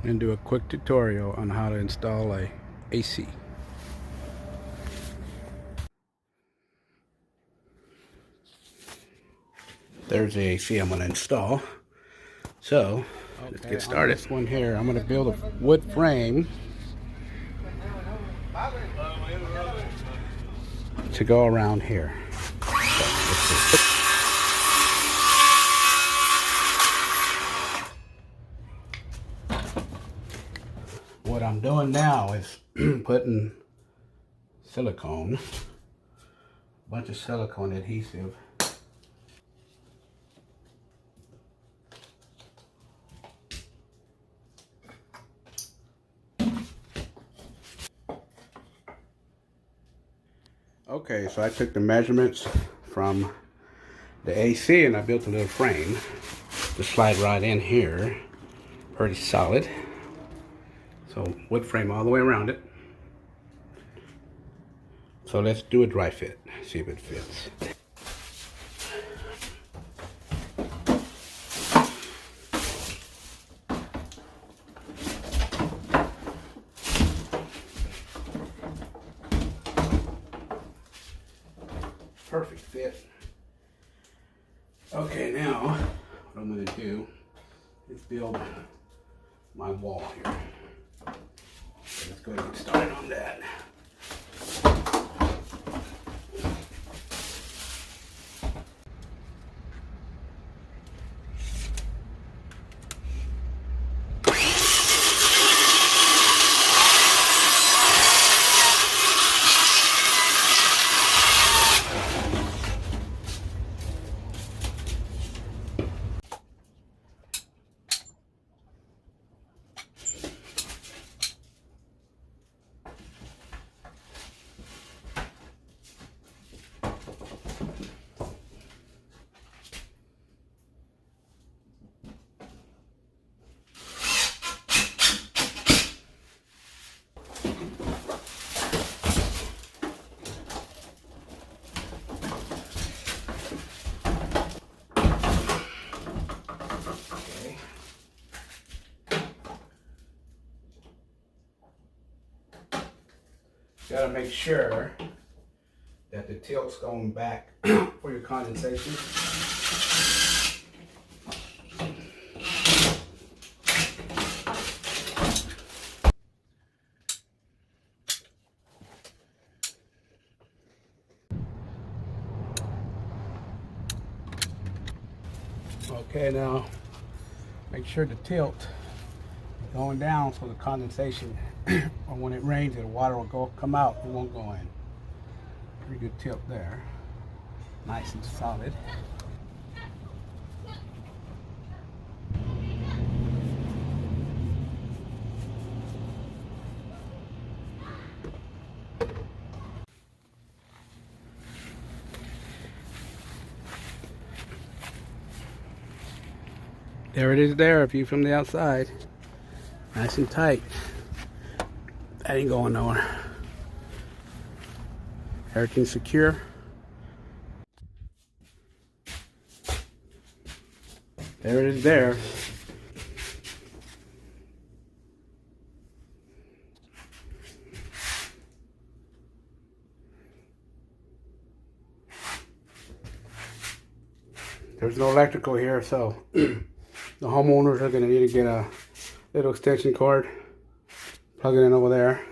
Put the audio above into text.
and do a quick tutorial on how to install a AC. There's the AC I'm going to install. So let's get started. On this one here, I'm going to build a wood frame to go around here. What I'm doing now is putting silicone, a bunch of silicone adhesive Okay, so I took the measurements from the AC and I built a little frame to slide right in here. Pretty solid. So wood frame all the way around it. So let's do a dry fit, see if it fits. Perfect fit. Okay, now what I'm going to do is build my wall here. So let's go ahead and get started on that. You gotta make sure that the tilt's going back for your condensation. Okay, now make sure the tilt is going down so the condensation, or when it rains, the water will come out, it won't go in. Pretty good tilt there. Nice and solid. There it is there, a view from the outside. Nice and tight. That ain't going nowhere. Everything's secure. There it is there. There's no electrical here, so the homeowners are going to need to get a little extension cord, plug it in over there.